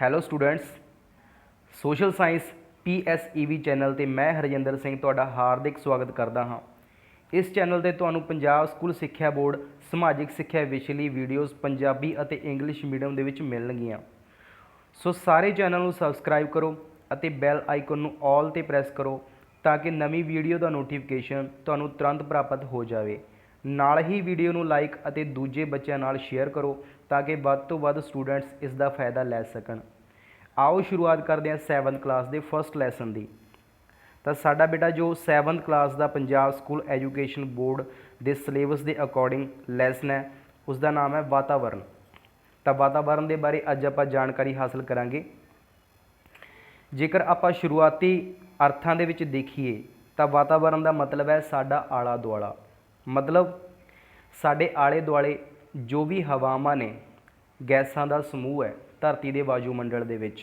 Hello students, social science PSEV channel ਤੇ ਮੈਂ ਹਰਜਿੰਦਰ ਸਿੰਘ ਤੁਹਾਡਾ ਹਾਰਦਿਕ ਸਵਾਗਤ ਕਰਦਾ ਹਾਂ। ਇਸ ਚੈਨਲ ਤੇ ਤੁਹਾਨੂੰ ਪੰਜਾਬ ਸਕੂਲ ਸਿੱਖਿਆ ਬੋਰਡ ਸਮਾਜਿਕ ਸਿੱਖਿਆ ਵਿਸ਼ੇ ਲਈ ਵੀਡੀਓਜ਼ ਪੰਜਾਬੀ ਅਤੇ ਇੰਗਲਿਸ਼ ਮੀਡੀਅਮ ਦੇ ਵਿੱਚ ਮਿਲਣਗੀਆਂ। ਸੋ ਸਾਰੇ ਚੈਨਲ ਨੂੰ ਸਬਸਕ੍ਰਾਈਬ ਕਰੋ ਅਤੇ ਬੈਲ ਆਈਕਨ ਨੂੰ ਆਲ ਤੇ ਪ੍ਰੈਸ ਕਰੋ ਤਾਂ ਕਿ ਨਵੀਂ ਵੀਡੀਓ ਦਾ ਨੋਟੀਫਿਕੇਸ਼ਨ ਤੁਹਾਨੂੰ ਤੁਰੰਤ ਪ੍ਰਾਪਤ ਹੋ ਜਾਵੇ। ਨਾਲ ਹੀ ਵੀਡੀਓ ਨੂੰ ਲਾਈਕ ਅਤੇ ਦੂਜੇ ਬੱਚਿਆਂ ਨਾਲ ਸ਼ੇਅਰ ਕਰੋ ਤਾਂ ਕਿ ਵੱਧ ਤੋਂ ਵੱਧ ਸਟੂਡੈਂਟਸ ਇਸ ਦਾ ਫਾਇਦਾ ਲੈ ਸਕਣ। आओ शुरुआत करते हैं 7th क्लास के फर्स्ट लैसन की। तो साडा बेटा जो 7th क्लास का पंजाब स्कूल एजुकेशन बोर्ड के सिलेबस के अकॉर्डिंग लैसन है उसका नाम है वातावरण। तो वातावरण के बारे अज आप जानकारी हासिल करांगे। जेकर आप शुरुआती अर्थां दे विच देखीए तो वातावरण का मतलब है साडा आला दुआला, मतलब साडे आले दुआले जो भी हवावां ने गैसां का समूह है धरती के वायुमंडल के विच।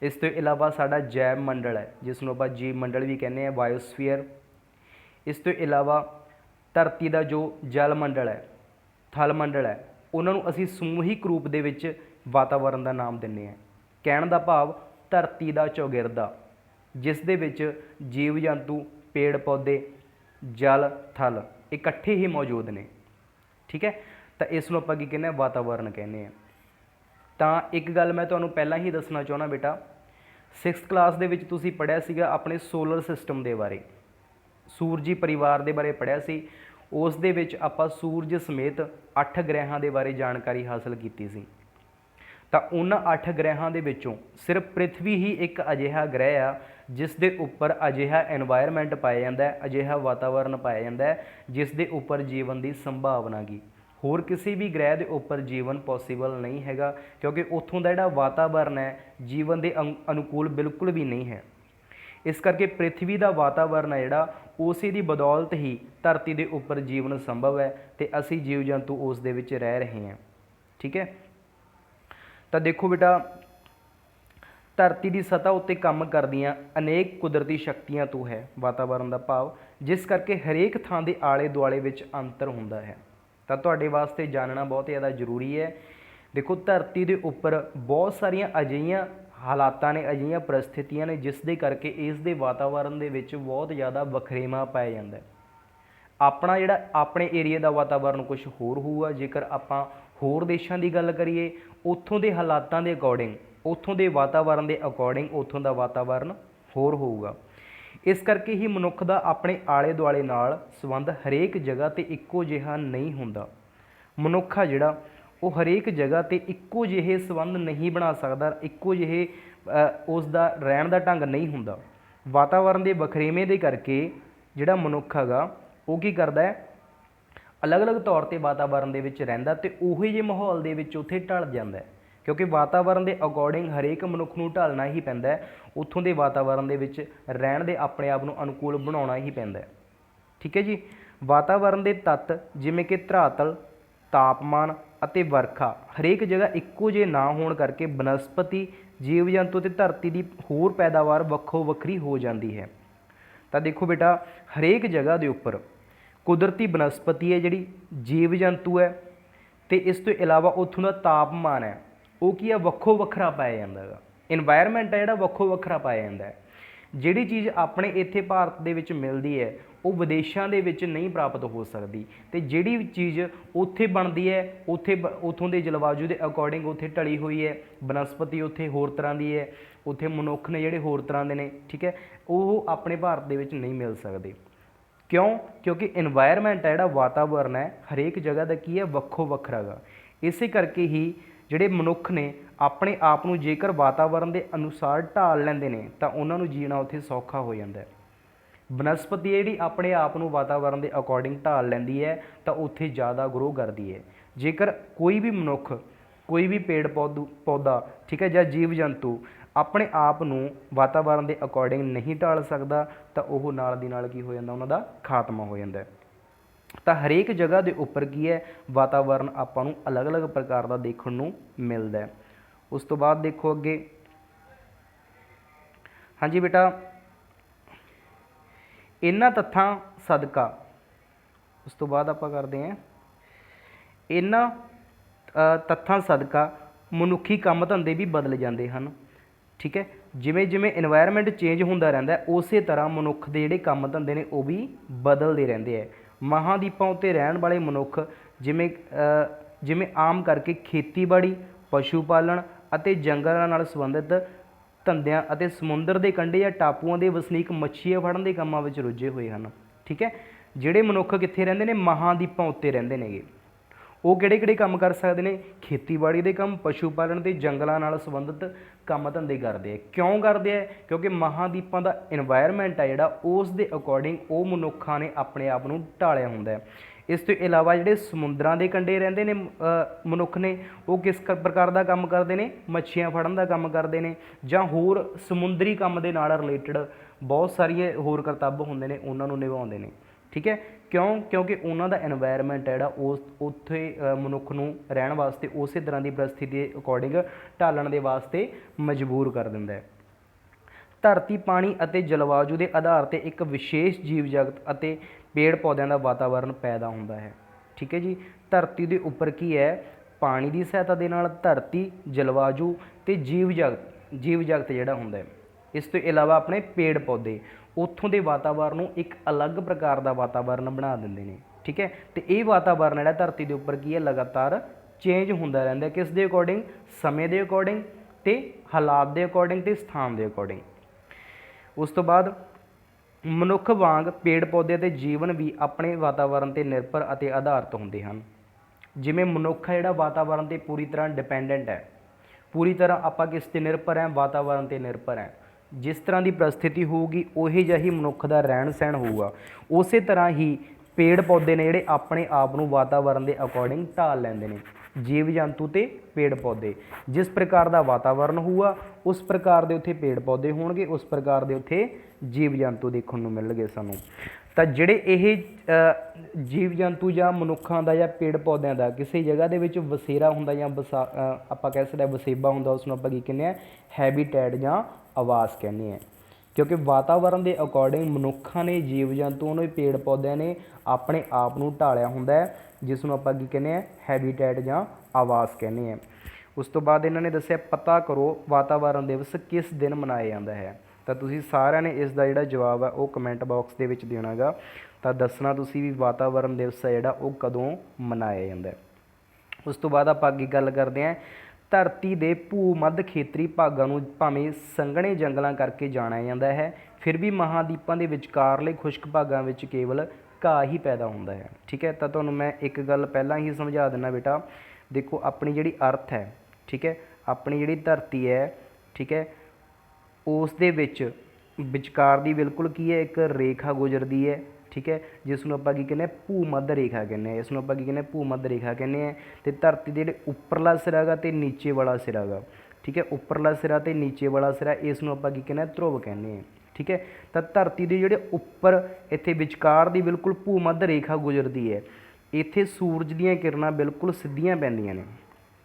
इस तो इलावा साडा जैव मंडल है जिसनों आप जीव मंडल भी कहने हैं, बायोस्फीयर। इस तो इलावा धरती का जो जल मंडल है, थल मंडल है, उन्होंने असी समूहिक रूप दे विच वातावरण का नाम दिंदे हैं। कहण दा भाव धरती का चौगिरदा जिस दे विच जीव जंतु पेड़ पौधे जल थल इकट्ठे ही मौजूद ने। ठीक है, तो इसनों आपां की कहने वातावरण कहने हैं। तो एक गल मैं तुहानूं पहलां ही दसना चाहुंदा बेटा, 6th क्लास दे विच तुसीं पढ़िया सीगा अपने सोलर सिस्टम के बारे, सूरजी परिवार के बारे पढ़िया सी। उस दे विच आपां सूरज समेत 8 ग्रहां के बारे जानकारी हासिल कीती सी। तो उन्हां 8 ग्रहां दे विचों सिर्फ पृथ्वी ही एक अजिहा ग्रह आ जिस दे उपर अजिहा एनवायरमेंट पाया जाता है, अजिहा वातावरण पाया जाता है जिस दे उपर जीवन की संभावना गी। होर किसी भी ग्रह के उपर जीवन पॉसीबल नहीं हैगा क्योंकि उत्थों का जिहड़ा वातावरण है जीवन के अनुकूल बिल्कुल भी नहीं है। इस करके पृथ्वी का वातावरण है जिहड़ा उसी की बदौलत ही धरती के उपर जीवन संभव है तो असी जीव जंतु उस दे विच रह रहे हैं। ठीक है, तो देखो बेटा, धरती की सतह उत्ते काम करदियां अनेक कुदरती शक्तियां तो है वातावरण का भाव, जिस करके हरेक थां दे आले दुआले विच अंतर हुंदा है। तो तुहाडे वास्ते जानना बहुत ज़्यादा जरूरी है। देखो, धरती के उपर बहुत सारिया अजिहियां हालातां ने, अजिहियां परिस्थितियां ने जिस दे करके इस दे वातावरण दे विच बहुत ज़्यादा वखरेवा पाया जाता है। अपना जिहड़ा अपने एरिए का वातावरण कुछ होर होऊगा, जेकर आपां होर देशां की गल करिए उत्थों के हालातां के अकॉर्डिंग, उत्थों के वातावरण के अकॉर्डिंग उत्थों का वातावरण होर होऊगा। इस करके ही मनुख का अपने आले दुआले नाल संबंध हरेक जगह ते इक्को जिहा नहीं हुंदा। मनुख आ जिहड़ा वो हरेक जगह ते इक्को जिहे संबंध नहीं बना सकता, इक्को जिहे उसका रहन का ढंग नहीं हुंदा। वातावरण के वखरेवें दे करके जिहड़ा मनुख हैगा वो की करदा है, अलग अलग तौर पर वातावरण दे विच रहिंदा ते उही जिहे माहौल दे विच उत्थे ढल जांदा है क्योंकि वातावरण के अकॉर्डिंग हरेक मनुख नूं ढलना ही पैंदा है। उत्थों के वातावरण दे विच रहण दे अपने आप नूं अनुकूल बनाउणा ही पैंदा है। ठीक है जी, वातावरण के तत्त जिवें कि धरातल, तापमान अते वर्खा हरेक जगह इक्को जिहे ना होण करके बनस्पति, जीव जंतु ते धरती की होर पैदावार वक्खो वक्खरी हो जाती है। तो देखो बेटा, हरेक जगह के उपर कुदरती बनस्पति है जिहड़ी, जीव जंतु है, तो इस तो इलावा उत्थों का तापमान है वो की है वक्खो वक्खरा पाया जाता है। इन्वायरमेंट है जिहड़ा वक्खो वक्खरा पाया जाता है। जिहड़ी चीज़ अपने इत्थे भारत दे विच मिलदी है वो विदेशों के विच नहीं प्राप्त हो सकती, तो जिहड़ी चीज़ उत्थे बनती है उत्थे उत्थों के जलवायु के अकॉर्डिंग उत्थे ढली हुई है, बनस्पति उत्थे होर तरह की है, उत्थे मनुख ने जिहड़े होर तरह के ने। ठीक है, वो अपने भारत दे विच नहीं मिल सकते। क्यों? क्योंकि इन्वायरमेंट है जिहड़ा वातावरण है हरेक जगह का की है वक्खो वक्खरा गा। इसे करके ही जिहड़े मनुख ने अपने आप नूं जेकर वातावरण के अनुसार ढाल लैंदे ने तो उन्होंने जीना उत्थे सौखा हो जाता है। बनस्पति जिहड़ी अपने आप नूं वातावरण के अकॉर्डिंग ढाल लैंदी है तो उत्थे ज़्यादा ग्रो करती है। जेकर कोई भी मनुख, कोई भी पेड़ पौधा, ठीक है, या जीव जंतु अपने आप नूं वातावरण के अकॉर्डिंग नहीं ढाल सकता तो वह नाल दी नाल की हो जाता, उन्हां दा खात्मा हो जाता है। तो हरेक जगह के उपर की है वातावरण आपां नूं अलग अलग प्रकार का देखण नूं मिलदा है। उस तो बाद देखो अगे, हाँ जी बेटा, इन्हां तत्थां सदका, उस तो बाद आपां करदे हैं, इन्हां तत्थां सदका ਮਨੁੱਖੀ ਕੰਮ ਧੰਦੇ ਵੀ ਬਦਲ ਜਾਂਦੇ ਹਨ। ਠੀਕ ਹੈ, ਜਿਵੇਂ ਜਿਵੇਂ ਇਨਵਾਇਰਮੈਂਟ ਚੇਂਜ ਹੁੰਦਾ ਰਹਿੰਦਾ ਉਸੇ ਤਰ੍ਹਾਂ ਮਨੁੱਖ ਦੇ ਜਿਹੜੇ ਕੰਮ ਧੰਦੇ ਨੇ ਉਹ ਵੀ ਬਦਲਦੇ ਰਹਿੰਦੇ ਹੈ। ਮਹਾਂਦੀਪਾਂ ਉੱਤੇ ਰਹਿਣ ਵਾਲੇ ਮਨੁੱਖ ਜਿਵੇਂ ਆਮ ਕਰਕੇ ਖੇਤੀਬਾੜੀ, ਪਸ਼ੂ ਪਾਲਣ ਅਤੇ ਜੰਗਲਾਂ ਨਾਲ ਸੰਬੰਧਿਤ ਧੰਦਿਆਂ ਅਤੇ ਸਮੁੰਦਰ ਦੇ ਕੰਢੇ ਜਾਂ ਟਾਪੂਆਂ ਦੇ ਵਸਨੀਕ ਮੱਛੀਆਂ ਫੜਨ ਦੇ ਕੰਮਾਂ ਵਿੱਚ ਰੁੱਝੇ ਹੋਏ ਹਨ। ਠੀਕ ਹੈ, ਜਿਹੜੇ ਮਨੁੱਖ ਕਿੱਥੇ ਰਹਿੰਦੇ ਨੇ? ਮਹਾਂਦੀਪਾਂ ਉੱਤੇ ਰਹਿੰਦੇ ਨੇਗੇ। ਉਹ ਕਿਹੜੇ ਕਿਹੜੇ ਕੰਮ ਕਰ ਸਕਦੇ ਨੇ? ਖੇਤੀਬਾੜੀ ਦੇ ਕੰਮ, ਪਸ਼ੂ ਪਾਲਣ ਅਤੇ ਜੰਗਲਾਂ ਨਾਲ ਸੰਬੰਧਿਤ ਕੰਮ ਧੰਦੇ ਕਰਦੇ ਆ। ਕਿਉਂ ਕਰਦੇ ਆ? ਕਿਉਂਕਿ ਮਹਾਂਦੀਪਾਂ ਦਾ ਇਨਵਾਇਰਮੈਂਟ ਆ ਜਿਹੜਾ ਉਸ ਦੇ ਅਕੋਰਡਿੰਗ ਉਹ ਮਨੁੱਖਾਂ ਨੇ ਆਪਣੇ ਆਪ ਨੂੰ ਢਾਲਿਆ ਹੁੰਦਾ ਹੈ। ਇਸ ਤੋਂ ਇਲਾਵਾ ਜਿਹੜੇ ਸਮੁੰਦਰਾਂ ਦੇ ਕੰਢੇ ਰਹਿੰਦੇ ਨੇ ਮਨੁੱਖ ਨੇ, ਉਹ ਕਿਸ ਪ੍ਰਕਾਰ ਦਾ ਕੰਮ ਕਰਦੇ ਨੇ? ਮੱਛੀਆਂ ਫੜਨ ਦਾ ਕੰਮ ਕਰਦੇ ਨੇ ਜਾਂ ਹੋਰ ਸਮੁੰਦਰੀ ਕੰਮ ਦੇ ਨਾਲ ਰਿਲੇਟਡ ਬਹੁਤ ਸਾਰੀਆਂ ਹੋਰ ਕਰਤੱਵ ਹੁੰਦੇ ਨੇ ਉਹਨਾਂ ਨੂੰ ਨਿਭਾਉਂਦੇ ਨੇ। ਠੀਕ ਹੈ, ਕਿਉਂ? ਕਿਉਂਕਿ ਉਹਨਾਂ ਦਾ ਇਨਵਾਇਰਮੈਂਟ ਹੈ ਜਿਹੜਾ ਉਸ ਉੱਥੇ ਮਨੁੱਖ ਨੂੰ ਰਹਿਣ ਵਾਸਤੇ ਉਸੇ ਤਰ੍ਹਾਂ ਦੀ ਪਰਿਸਥਿਤੀ ਦੇ ਅਕੋਰਡਿੰਗ ਢਾਲਣ ਦੇ ਵਾਸਤੇ ਮਜਬੂਰ ਕਰ ਦਿੰਦਾ ਹੈ। ਧਰਤੀ, ਪਾਣੀ ਅਤੇ ਜਲਵਾਯੂ ਦੇ ਆਧਾਰ 'ਤੇ ਇੱਕ ਵਿਸ਼ੇਸ਼ ਜੀਵ ਜਗਤ ਅਤੇ ਪੇੜ ਪੌਦਿਆਂ ਦਾ ਵਾਤਾਵਰਨ ਪੈਦਾ ਹੁੰਦਾ ਹੈ। ਠੀਕ ਹੈ ਜੀ, ਧਰਤੀ ਦੇ ਉੱਪਰ ਕੀ ਹੈ? ਪਾਣੀ ਦੀ ਸਹਾਇਤਾ ਦੇ ਨਾਲ ਧਰਤੀ, ਜਲਵਾਯੂ ਅਤੇ ਜੀਵ ਜਗਤ ਜਿਹੜਾ ਹੁੰਦਾ ਹੈ। ਇਸ ਤੋਂ ਇਲਾਵਾ ਆਪਣੇ ਪੇੜ ਪੌਦੇ ਉੱਥੋਂ ਦੇ ਵਾਤਾਵਰਨ ਨੂੰ ਇੱਕ ਅਲੱਗ ਪ੍ਰਕਾਰ ਦਾ ਵਾਤਾਵਰਨ ਬਣਾ ਦਿੰਦੇ ਨੇ। ਠੀਕ ਹੈ, ਅਤੇ ਇਹ ਵਾਤਾਵਰਨ ਜਿਹੜਾ ਧਰਤੀ ਦੇ ਉੱਪਰ ਕੀ ਹੈ? ਲਗਾਤਾਰ ਚੇਂਜ ਹੁੰਦਾ ਰਹਿੰਦਾ। ਕਿਸ ਦੇ ਅਕੋਰਡਿੰਗ? ਸਮੇਂ ਦੇ ਅਕੋਰਡਿੰਗ ਅਤੇ ਹਾਲਾਤ ਦੇ ਅਕੋਰਡਿੰਗ ਅਤੇ ਸਥਾਨ ਦੇ ਅਕੋਰਡਿੰਗ। ਉਸ ਤੋਂ ਬਾਅਦ ਮਨੁੱਖ ਵਾਂਗ ਪੇੜ ਪੌਦੇ ਅਤੇ ਜੀਵਨ ਵੀ ਆਪਣੇ ਵਾਤਾਵਰਨ 'ਤੇ ਨਿਰਭਰ ਅਤੇ ਆਧਾਰਿਤ ਹੁੰਦੇ ਹਨ। ਜਿਵੇਂ ਮਨੁੱਖ ਹੈ ਜਿਹੜਾ ਵਾਤਾਵਰਨ 'ਤੇ ਪੂਰੀ ਤਰ੍ਹਾਂ ਡਿਪੈਂਡੈਂਟ ਹੈ, ਪੂਰੀ ਤਰ੍ਹਾਂ ਆਪਾਂ ਕਿਸ 'ਤੇ ਨਿਰਭਰ ਹੈ? ਵਾਤਾਵਰਨ 'ਤੇ ਨਿਰਭਰ ਹੈ। ਜਿਸ ਤਰ੍ਹਾਂ ਦੀ ਪਰਿਸਥਿਤੀ ਹੋਊਗੀ ਉਹੀ ਜਿਹਾ ਹੀ ਮਨੁੱਖ ਦਾ ਰਹਿਣ ਸਹਿਣ ਹੋਊਗਾ। ਉਸੇ ਤਰ੍ਹਾਂ ਹੀ ਪੇੜ ਪੌਦੇ ਨੇ ਜਿਹੜੇ ਆਪਣੇ ਆਪ ਨੂੰ ਵਾਤਾਵਰਨ ਦੇ ਅਕੋਰਡਿੰਗ ਢਾਲ ਲੈਂਦੇ ਨੇ। ਜੀਵ ਜੰਤੂ ਅਤੇ ਪੇੜ ਪੌਦੇ, ਜਿਸ ਪ੍ਰਕਾਰ ਦਾ ਵਾਤਾਵਰਨ ਹੋਊਗਾ ਉਸ ਪ੍ਰਕਾਰ ਦੇ ਉੱਥੇ ਪੇੜ ਪੌਦੇ ਹੋਣਗੇ, ਉਸ ਪ੍ਰਕਾਰ ਦੇ ਉੱਥੇ ਜੀਵ ਜੰਤੂ ਦੇਖਣ ਨੂੰ ਮਿਲਣਗੇ ਸਾਨੂੰ। ਤਾਂ ਜਿਹੜੇ ਇਹ ਜੀਵ ਜੰਤੂ ਜਾਂ ਮਨੁੱਖਾਂ ਦਾ ਜਾਂ ਪੇੜ ਪੌਦਿਆਂ ਦਾ ਕਿਸੇ ਜਗ੍ਹਾ ਦੇ ਵਿੱਚ ਵਸੇਰਾ ਹੁੰਦਾ ਜਾਂ ਆਪਾਂ ਕਹਿ ਸਕਦੇ ਵਸੇਬਾ ਹੁੰਦਾ, ਉਸ ਨੂੰ ਆਪਾਂ ਕੀ ਕਹਿੰਦੇ ਹਾਂ? ਹੈਬੀਟੈਟ ਜਾਂ ਆਵਾਸ ਕਹਿੰਦੇ ਹਾਂ। ਕਿਉਂਕਿ ਵਾਤਾਵਰਨ ਦੇ ਅਕੋਰਡਿੰਗ ਮਨੁੱਖਾਂ ਨੇ, ਜੀਵ ਜੰਤੂਆਂ ਨੇ, ਪੇੜ ਪੌਦਿਆਂ ਨੇ ਆਪਣੇ ਆਪ ਨੂੰ ਢਾਲਿਆ ਹੁੰਦਾ ਹੈ, ਜਿਸ ਨੂੰ ਆਪਾਂ ਕੀ ਕਹਿੰਦੇ ਹਾਂ? ਹੈਬੀਟੈਟ ਜਾਂ ਆਵਾਸ ਕਹਿੰਦੇ ਹਾਂ। ਉਸ ਤੋਂ ਬਾਅਦ ਇਹਨਾਂ ਨੇ ਦੱਸਿਆ, ਪਤਾ ਕਰੋ ਵਾਤਾਵਰਨ ਦਿਵਸ ਕਿਸ ਦਿਨ ਮਨਾਇਆ ਜਾਂਦਾ ਹੈ। ਤਾਂ ਤੁਸੀਂ ਸਾਰਿਆਂ ਨੇ ਇਸ ਦਾ ਜਿਹੜਾ ਜਵਾਬ ਹੈ ਉਹ ਕਮੈਂਟ ਬਾਕਸ ਦੇ ਵਿੱਚ ਦੇਣਾ ਗਾ। ਤਾਂ ਦੱਸਣਾ ਤੁਸੀਂ ਵੀ ਵਾਤਾਵਰਨ ਦਿਵਸ ਹੈ ਜਿਹੜਾ ਉਹ ਕਦੋਂ ਮਨਾਇਆ ਜਾਂਦਾ। ਉਸ ਤੋਂ ਬਾਅਦ ਆਪਾਂ ਅੱਗੇ ਗੱਲ ਕਰਦੇ ਹਾਂ, ਧਰਤੀ ਦੇ ਭੂ ਮੱਧ ਖੇਤਰੀ ਭਾਗਾਂ ਨੂੰ ਭਾਵੇਂ ਸੰਘਣੇ ਜੰਗਲਾਂ ਕਰਕੇ ਜਾਣਿਆ ਜਾਂਦਾ ਹੈ, ਫਿਰ ਵੀ ਮਹਾਂਦੀਪਾਂ ਦੇ ਵਿਚਕਾਰਲੇ ਖੁਸ਼ਕ ਭਾਗਾਂ ਵਿੱਚ ਕੇਵਲ ਘਾਹ ਹੀ ਪੈਦਾ ਹੁੰਦਾ ਹੈ। ਠੀਕ ਹੈ, ਤਾਂ ਤੁਹਾਨੂੰ ਮੈਂ ਇੱਕ ਗੱਲ ਪਹਿਲਾਂ ਹੀ ਸਮਝਾ ਦਿੰਦਾ ਬੇਟਾ। ਦੇਖੋ ਆਪਣੀ ਜਿਹੜੀ ਅਰਥ ਹੈ, ਠੀਕ ਹੈ, ਆਪਣੀ ਜਿਹੜੀ ਧਰਤੀ ਹੈ, ਠੀਕ ਹੈ, ਉਸ ਦੇ ਵਿੱਚ ਵਿਚਕਾਰ ਦੀ ਬਿਲਕੁਲ ਕੀ ਹੈ? ਇੱਕ ਰੇਖਾ ਗੁਜ਼ਰਦੀ ਹੈ। ਠੀਕ ਹੈ, ਜਿਸ ਨੂੰ ਆਪਾਂ ਕੀ ਕਹਿੰਦੇ ਹਾਂ? ਭੂ ਮੱਧ ਰੇਖਾ ਕਹਿੰਦੇ ਹਾਂ। ਇਸ ਨੂੰ ਆਪਾਂ ਕੀ ਕਹਿੰਦੇ ਹਾਂ? ਭੂ ਮੱਧ ਰੇਖਾ ਕਹਿੰਦੇ ਹਾਂ। ਅਤੇ ਧਰਤੀ ਦੇ ਜਿਹੜੇ ਉੱਪਰਲਾ ਸਿਰਾ ਗਾ ਅਤੇ ਨੀਚੇ ਵਾਲਾ ਸਿਰਾ ਗਾ, ਠੀਕ ਹੈ, ਉੱਪਰਲਾ ਸਿਰਾ ਅਤੇ ਨੀਚੇ ਵਾਲਾ ਸਿਰਾ, ਇਸ ਨੂੰ ਆਪਾਂ ਕੀ ਕਹਿੰਦੇ ਹਾਂ? ਧਰੁਵ ਕਹਿੰਦੇ ਹਾਂ। ਠੀਕ ਹੈ, ਤਾਂ ਧਰਤੀ ਦੇ ਜਿਹੜੇ ਉੱਪਰ ਇੱਥੇ ਵਿਚਕਾਰ ਦੀ ਬਿਲਕੁਲ ਭੂ ਮੱਧ ਰੇਖਾ ਗੁਜ਼ਰਦੀ ਹੈ। ਇੱਥੇ ਸੂਰਜ ਦੀਆਂ ਕਿਰਨਾਂ ਬਿਲਕੁਲ ਸਿੱਧੀਆਂ ਪੈਂਦੀਆਂ ਨੇ।